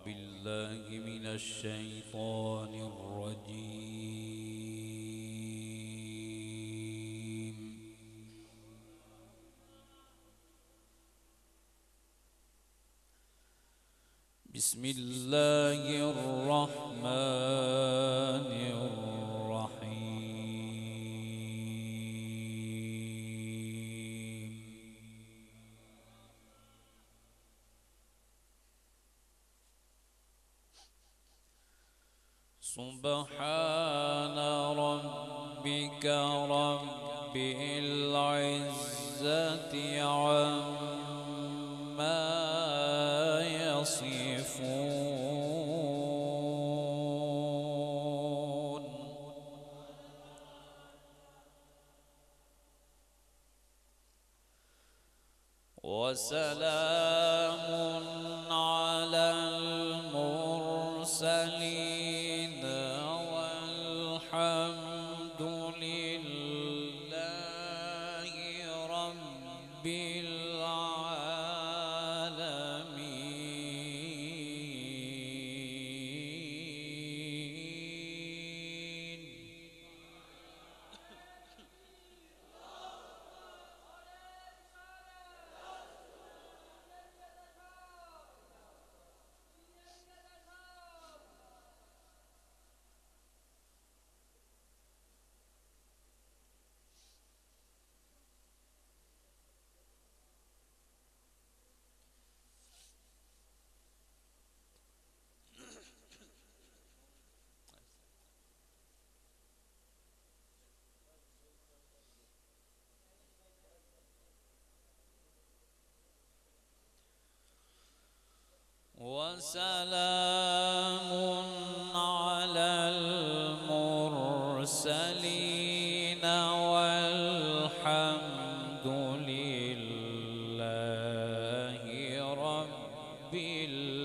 بالله من الشيطان الرجيم. بسم الله الرحمن الرحيم. سبحان ربك رب العزة عما يصفون وسلام على المرسلين والحمد لله رب العالمين. وسلام على المرسلين والحمد لله رب العالمين.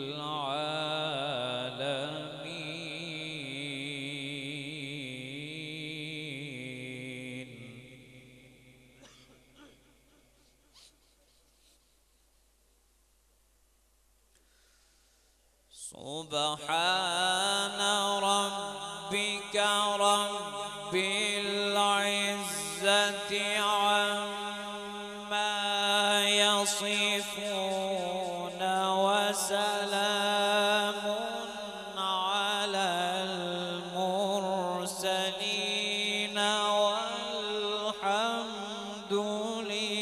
سبحان ربك رب العزة عما يصفون وسلام على المرسلين والحمد لله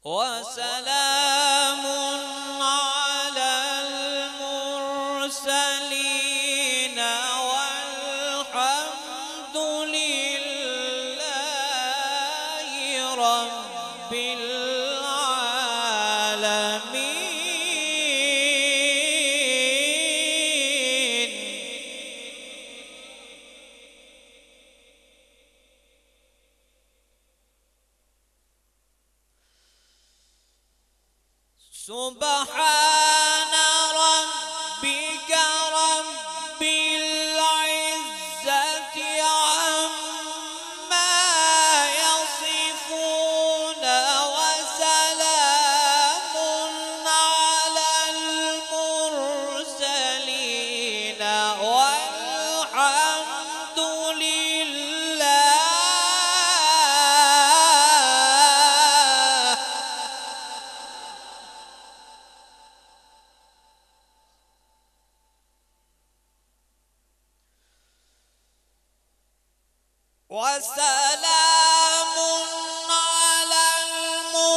وسلام على المرسلين والحمد لله رب العالمين. سبحان ربك رب العزة عما يصفون وسلام على المرسلين والحمد لله وسلام على المرسلين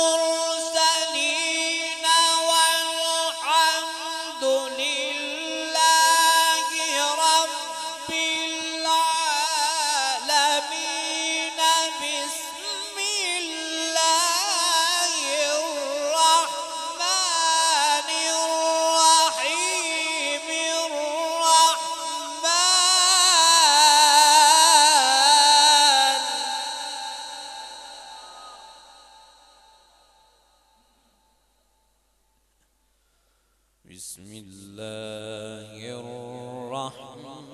والحمد لله رب العالمين. بسم الله الرحمن الرحيم. بسم الله الرحمن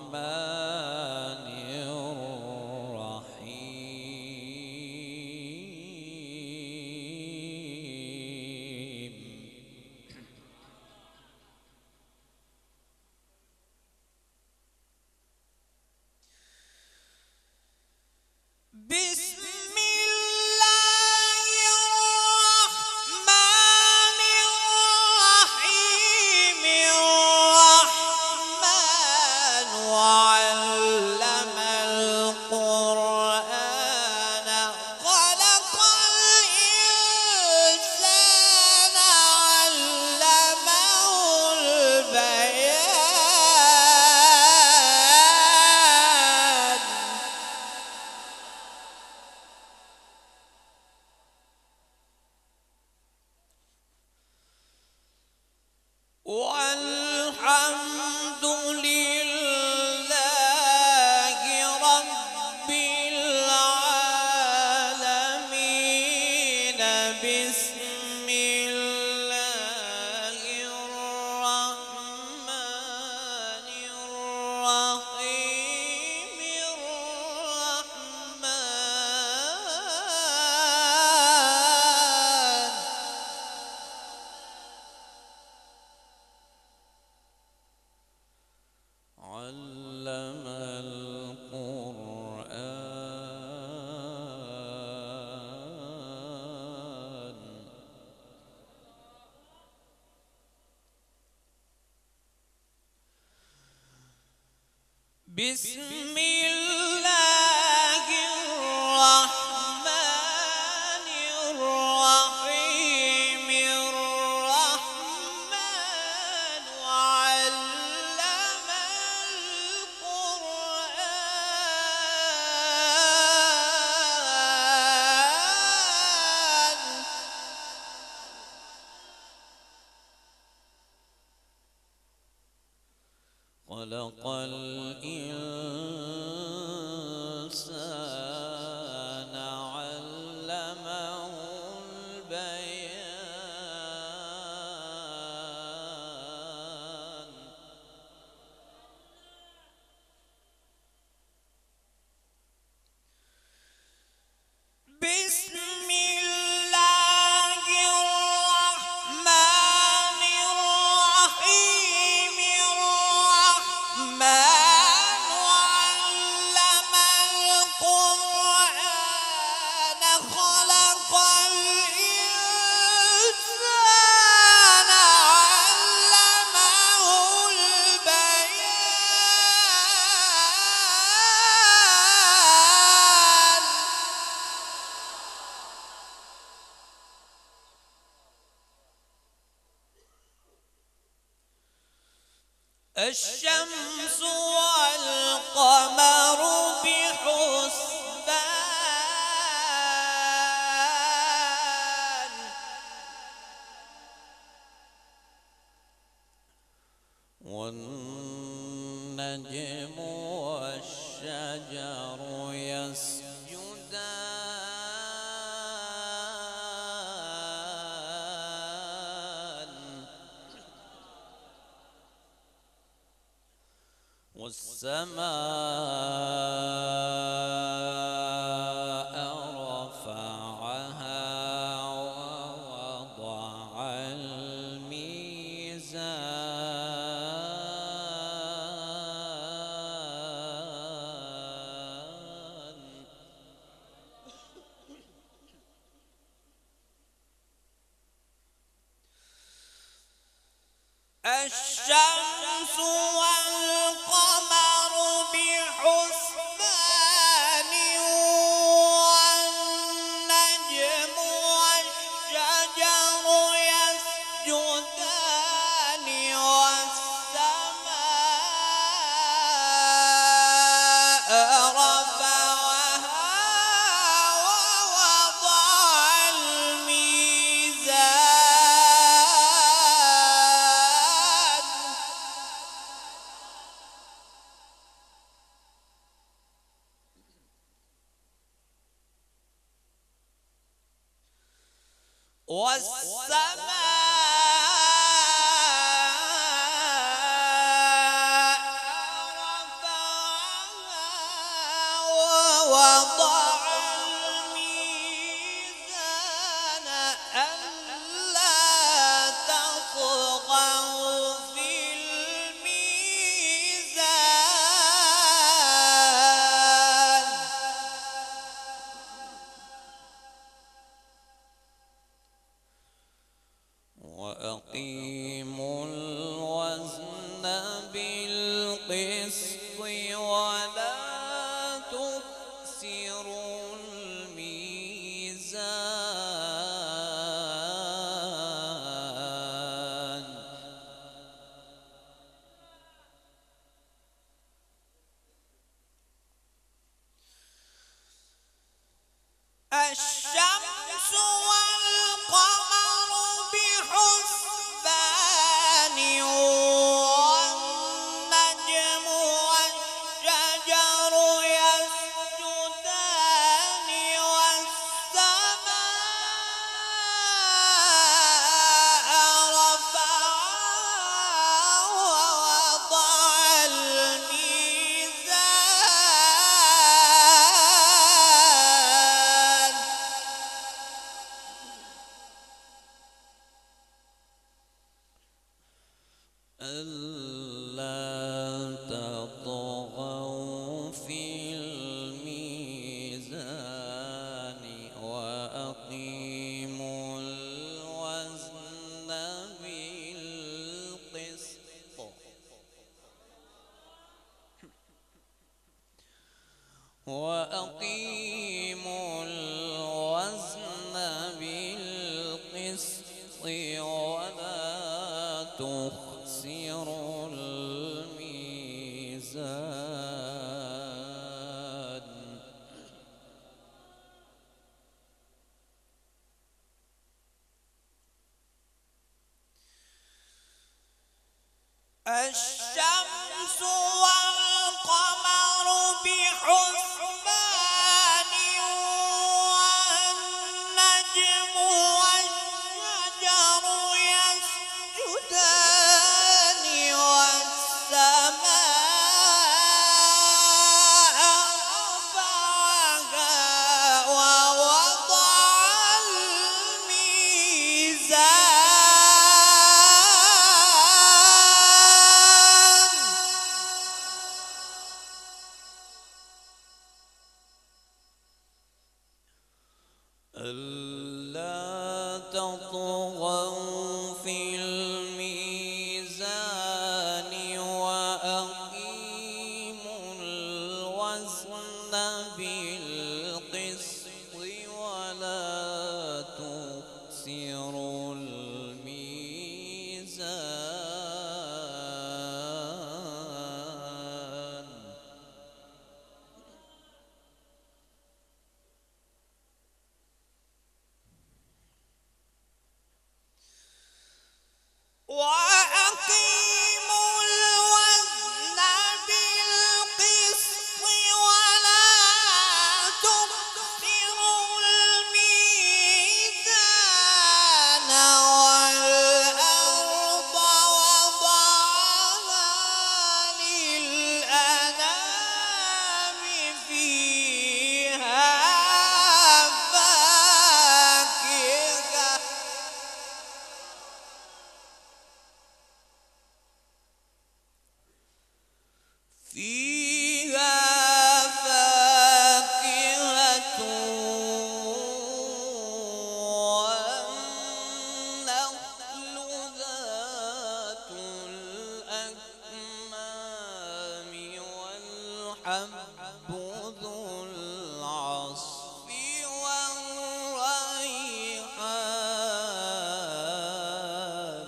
بسم الله الرحمن الرحيم الرحمن علم القرآن خلق الإنسان علمه البيان بسم الله الرحمن الرحيم الرحمن علم القرآن خلق الإنسان علمه البيان الشمس والقمر بحسبان والنجم والشجر يسجدان والسماء رفعها ووضع الميزان الشمس والقمر بحسبان والنجم والشجر يسجدان والسماء رفعها ووضع الميزان والسماء رفعها ووضع الميزان ألا تطغوا في الميزان وأقيموا الوزن بالقسط ولا تخسروا الميزان الشمس والقمر بحسبان والنجم والشجر يسجدان والسماء رفعها ووضع الميزان ألا تطغوا في الميزان وأقيموا الوزن بالقسط تخسر الميزان الشمس والقمر بحسبان والنجم والشجر يسجدان والسماء رفعها ووضع الميزان ألا تطغوا في الميزان وأقيموا الوزن بالقسط ولا تخسروا الميزان وأقيموا الوزن بالقسط ولا تخسروا الميزان والأرض وضعها للأنام فيها فاكهة والنخل ذات الأكمام والحب ذو العصف والريحان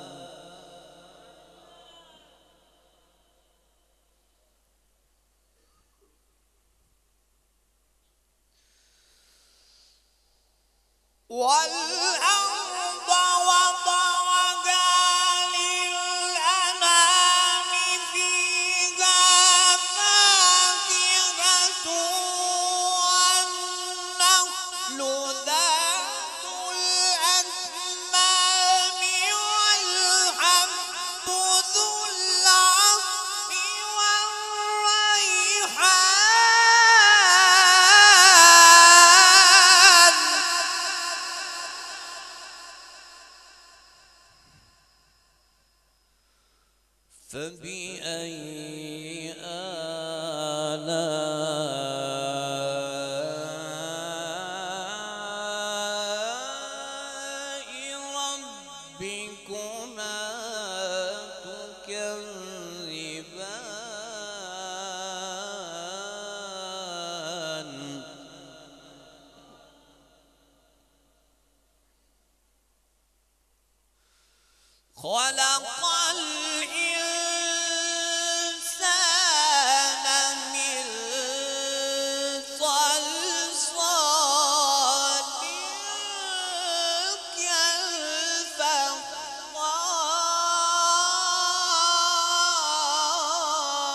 والأرض وضعها للأنام فيها فاكهة والنخل ذات الأكمام والحب ذو العصف والريحان فبأي آلاء ربكما تكذبان خلق الإنسان من صلصال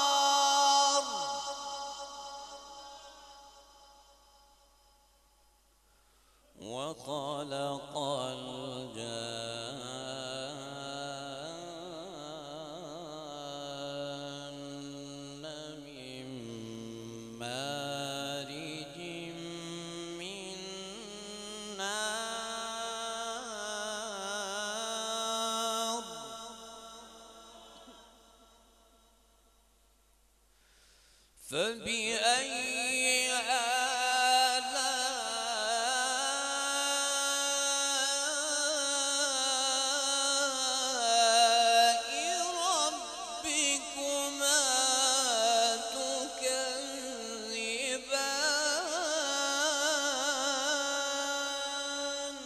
كالفخار وخلق الجان من مارج من نار فبأي آلاء ربكما تكذبان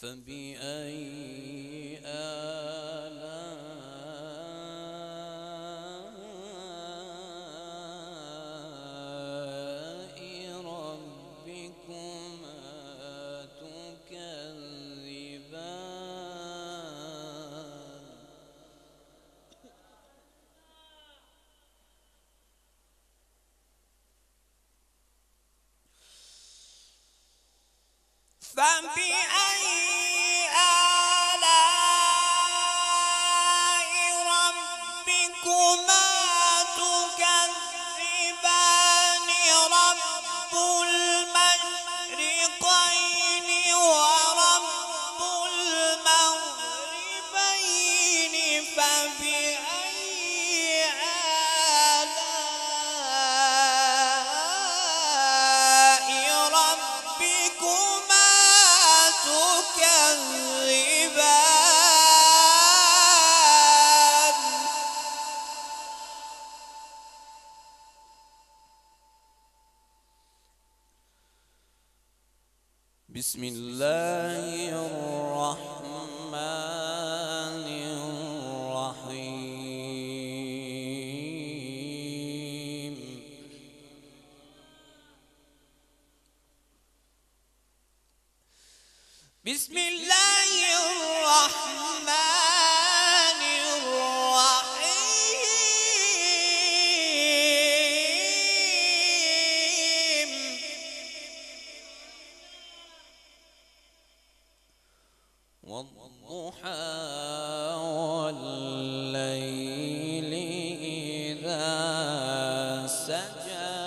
فبأي آلاء ربكما تكذبان فبأي آلاء ربكما تكذبان رب المشرقين ورب المغربين فبأي آلاء ربكما تكذبان بسم الله الرحمن الرحيم بسم الله الرحمن الرحيم والضحى والليل إذا سجى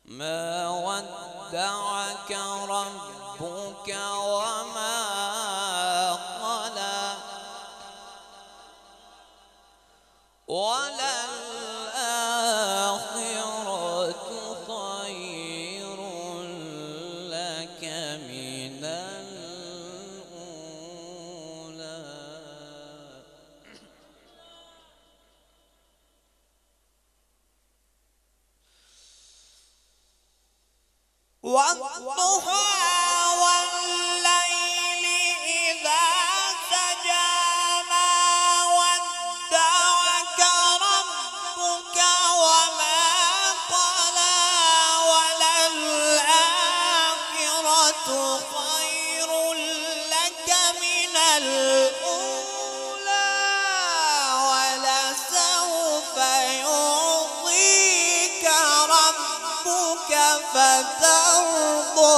ما ودعك ربك وما قلى وللآخرة خير لك من الأولى والضحى والليل إذا سجى ما ودعك ربك وما قلى وللآخرة خير لك من الأولى ولسوف يعطيك ربك فترضى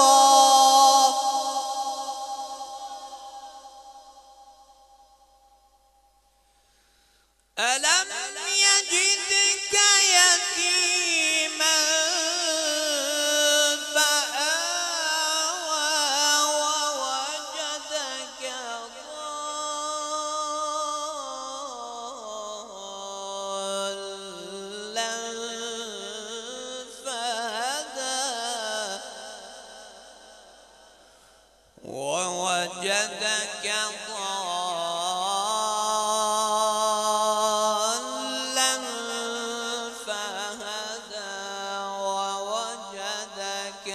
ألم يجدك يتيما فآوى ووجدك ضالا فهدى ووجدك ضالا فهدى ووجدك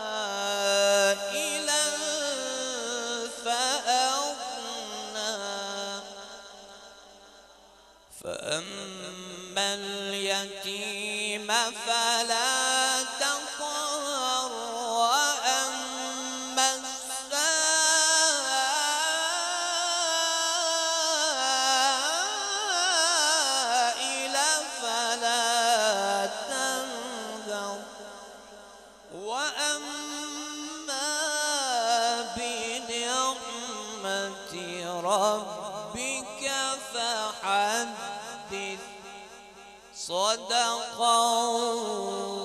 عائلا فأغنى فأما اليتيم فلا تقهر وأما السائل فلا تنهر وأما بنعمة ربك فحدث صدق الله